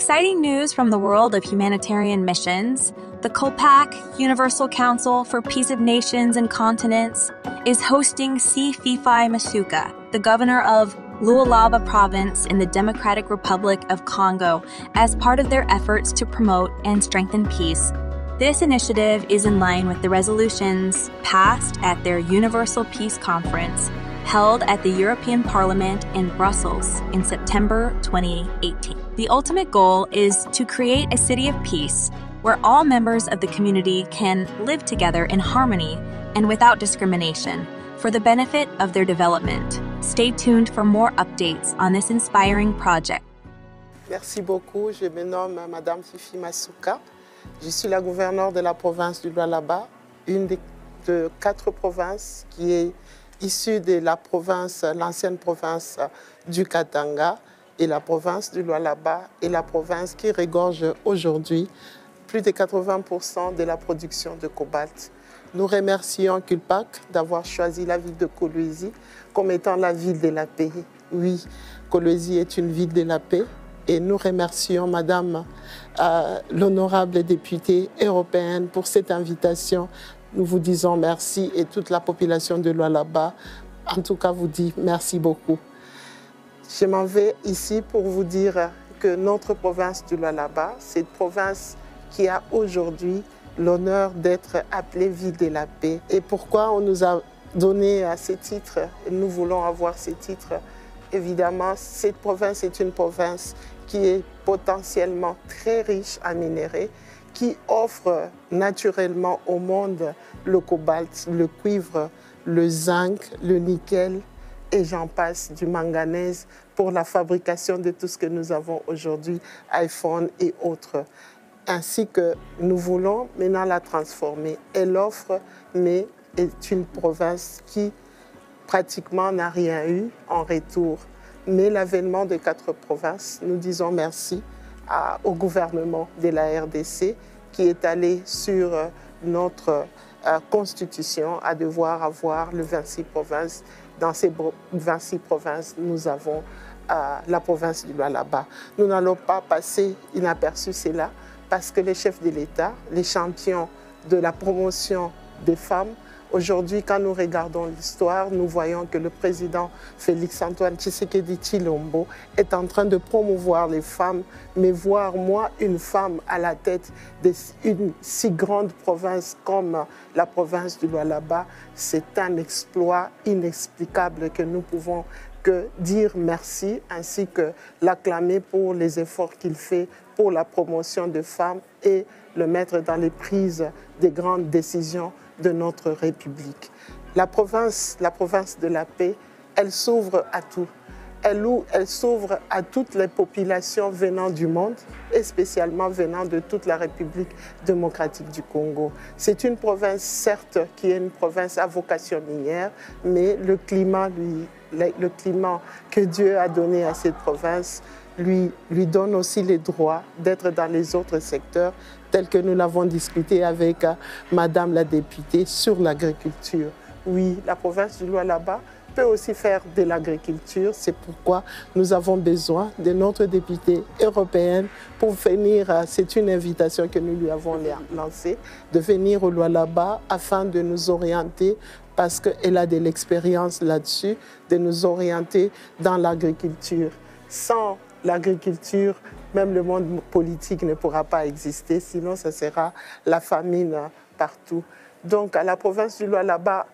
exciting news from the world of humanitarian missions. The COPAC, Universal Council for Peace of Nations and Continents, is hosting Fifi Masuka, the governor of Lualaba province in the Democratic Republic of Congo, as part of their efforts to promote and strengthen peace. This initiative is in line with the resolutions passed at their Universal Peace Conference held at the European Parliament in Brussels in September 2018. The ultimate goal is to create a city of peace where all members of the community can live together in harmony and without discrimination for the benefit of their development. Stay tuned for more updates on this inspiring project. Merci beaucoup. Je me nomme Madame Fifi Masuka. Je suis la gouverneure de la province du Lualaba, une de 4 provinces qui est issue de la province, l'ancienne province du Katanga, et la province du Lualaba est la province qui regorge aujourd'hui plus de 80% de la production de cobalt. Nous remercions CULPAC d'avoir choisi la ville de Kolwezi comme étant la ville de la paix. Oui, Kolwezi est une ville de la paix et nous remercions Madame l'honorable députée européenne pour cette invitation. Nous vous disons merci et toute la population de Lualaba, en tout cas, vous dit merci beaucoup. Je m'en vais ici pour vous dire que notre province du Lualaba, c'est une province qui a aujourd'hui l'honneur d'être appelée ville de la paix. Et pourquoi on nous a donné ces titres, nous voulons avoir ces titres. Évidemment, cette province est une province qui est potentiellement très riche en minerais, qui offre naturellement au monde le cobalt, le cuivre, le zinc, le nickel et j'en passe, du manganèse pour la fabrication de tout ce que nous avons aujourd'hui, iPhone et autres. Ainsi que nous voulons maintenant la transformer. Elle offre, mais est une province qui pratiquement n'a rien eu en retour. Mais l'avènement de 4 provinces, nous disons merci au gouvernement de la RDC qui est allé sur notre constitution à devoir avoir le 26 provinces. Dans ces 26 provinces, nous avons la province du Lualaba. Nous n'allons pas passer inaperçu cela parce que les chefs de l'État, les champions de la promotion des femmes, aujourd'hui, quand nous regardons l'histoire, nous voyons que le président Félix-Antoine Tshisekedi Tshilombo est en train de promouvoir les femmes, mais voir, moi, une femme à la tête d'une si grande province comme la province du Lualaba, c'est un exploit inexplicable que nous pouvons que dire merci, ainsi que l'acclamer pour les efforts qu'il fait pour la promotion des femmes et le mettre dans les prises des grandes décisions de notre République. La province de la paix, elle s'ouvre à tout. Elle s'ouvre à toutes les populations venant du monde et spécialement venant de toute la République démocratique du Congo. C'est une province, certes, qui est une province à vocation minière, mais le climat que Dieu a donné à cette province lui donne aussi les droits d'être dans les autres secteurs, tels que nous l'avons discuté avec Madame la députée sur l'agriculture. Oui, la province du Lualaba peut aussi faire de l'agriculture. C'est pourquoi nous avons besoin de notre députée européenne pour venir, c'est une invitation que nous lui avons lancée, de venir au Lualaba afin de nous orienter, parce qu'elle a de l'expérience là-dessus, de nous orienter dans l'agriculture. Sans l'agriculture, même le monde politique ne pourra pas exister, sinon ce sera la famine partout. Donc la province du Lualaba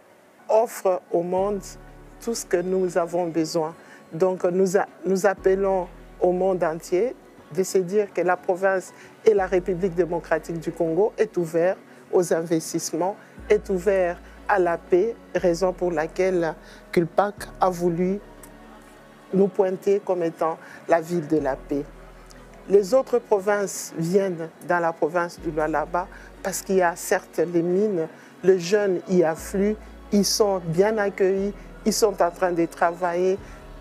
offre au monde tout ce que nous avons besoin. Donc nous appelons au monde entier de se dire que la province et la République démocratique du Congo est ouverte aux investissements, est ouverte à la paix, raison pour laquelle CULPAC a voulu nous pointer comme étant la ville de la paix. Les autres provinces viennent dans la province du Lualaba parce qu'il y a certes les mines, les jeunes y affluent, ils sont bien accueillis, ils sont en train de travailler.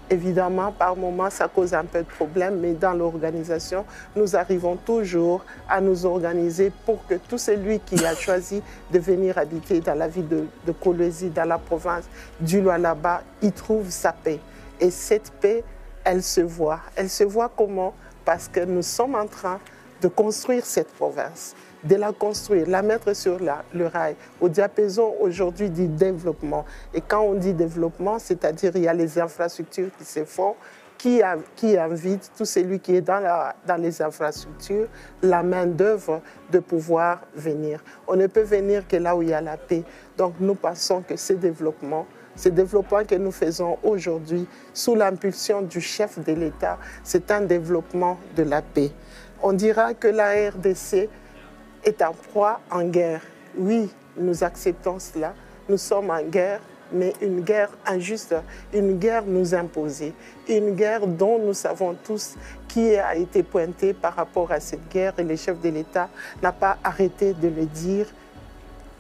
Évidemment, par moments, ça cause un peu de problème, mais dans l'organisation, nous arrivons toujours à nous organiser pour que tout celui qui a choisi de venir habiter dans la ville de Kolwezi, dans la province du Lualaba, y trouve sa paix. Et cette paix, elle se voit. Elle se voit comment? parce que nous sommes en train de construire cette province, de la construire, la mettre sur le rail, au diapason aujourd'hui du développement. Et quand on dit développement, c'est-à-dire il y a les infrastructures qui se font, qui invite tout celui qui est dans les infrastructures, la main-d'œuvre de pouvoir venir. On ne peut venir que là où il y a la paix. Donc nous pensons que ce développement que nous faisons aujourd'hui, sous l'impulsion du chef de l'État, c'est un développement de la paix. On dira que la RDC est en proie en guerre. Oui, nous acceptons cela. Nous sommes en guerre, mais une guerre injuste, une guerre nous imposée, une guerre dont nous savons tous qui a été pointé par rapport à cette guerre et le chef de l'État n'a pas arrêté de le dire.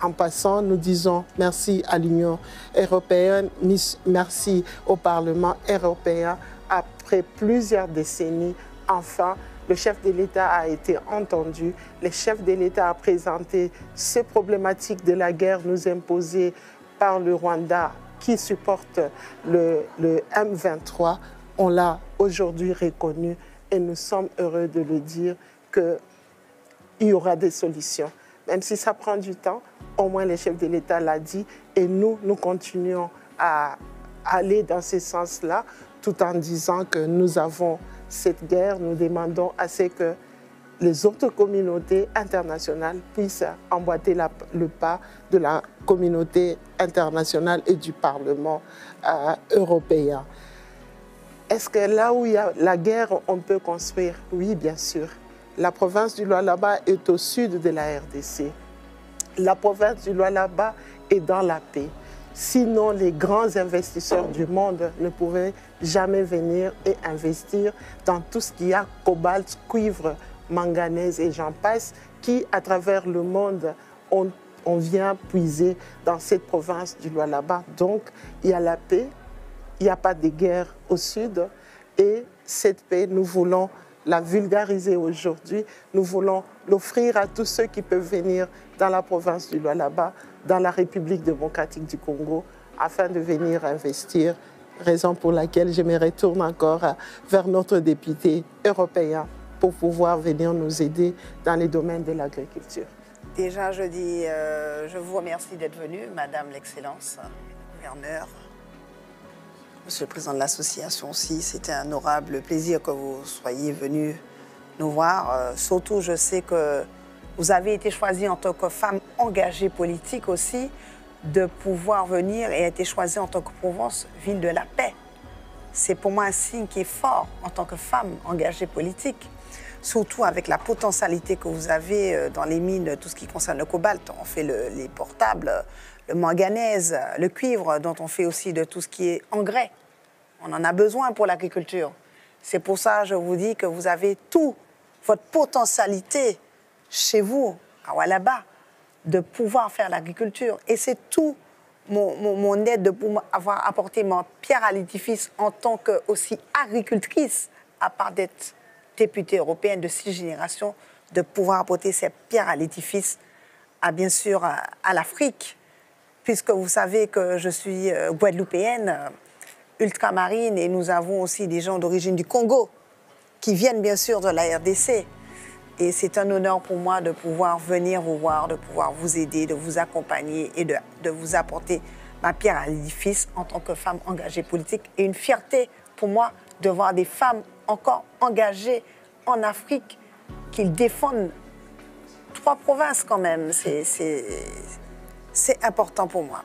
En passant, nous disons merci à l'Union européenne, merci au Parlement européen. Après plusieurs décennies, enfin, le chef de l'État a été entendu. Le chef de l'État a présenté ces problématiques de la guerre nous imposées par le Rwanda qui supporte le M23. On l'a aujourd'hui reconnu et nous sommes heureux de le dire qu'il y aura des solutions. Même si ça prend du temps, au moins le chef de l'État l'a dit et nous continuons à aller dans ce sens-là tout en disant que nous avons cette guerre. Nous demandons à ce que les autres communautés internationales puissent emboîter le pas de la communauté internationale et du Parlement européen. Est-ce que là où il y a la guerre, on peut construire? Oui, bien sûr. La province du Lualaba est au sud de la RDC. La province du Lualaba est dans la paix. Sinon, les grands investisseurs du monde ne pouvaient jamais venir et investir dans tout ce qu'il y a cobalt, cuivre, manganèse et j'en passe, qui, à travers le monde, on vient puiser dans cette province du Lualaba. Donc, il y a la paix, il n'y a pas de guerre au sud et cette paix, nous voulons la vulgariser aujourd'hui. Nous voulons l'offrir à tous ceux qui peuvent venir dans la province du Lualaba, dans la République démocratique du Congo, afin de venir investir, raison pour laquelle je me retourne encore vers notre député européen pour pouvoir venir nous aider dans les domaines de l'agriculture. Déjà, je vous remercie d'être venu, Madame l'Excellence, gouverneur, Monsieur le Président de l'association aussi. C'était un honorable plaisir que vous soyez venu nous voir. Surtout, je sais que vous avez été choisie en tant que femme engagée politique aussi, de pouvoir venir et été choisie en tant que Provence, ville de la paix. C'est pour moi un signe qui est fort en tant que femme engagée politique. Surtout avec la potentialité que vous avez dans les mines, tout ce qui concerne le cobalt. On fait les portables, le manganèse, le cuivre, dont on fait aussi de tout ce qui est engrais. On en a besoin pour l'agriculture. C'est pour ça que je vous dis que vous avez toute votre potentialité chez vous, à Lualaba, de pouvoir faire l'agriculture. Et c'est tout mon aide de pouvoir avoir apporté ma pierre à l'édifice en tant que aussi agricultrice, à part d'être députée européenne de 6 générations, de pouvoir apporter cette pierre à l'édifice, bien sûr, à l'Afrique, puisque vous savez que je suis guadeloupéenne, ultramarine, et nous avons aussi des gens d'origine du Congo, qui viennent bien sûr de la RDC. Et c'est un honneur pour moi de pouvoir venir vous voir, de pouvoir vous aider, de vous accompagner et de vous apporter ma pierre à l'édifice en tant que femme engagée politique. Et une fierté pour moi de voir des femmes encore engagées en Afrique, qui défendent 3 provinces quand même. C'est important pour moi.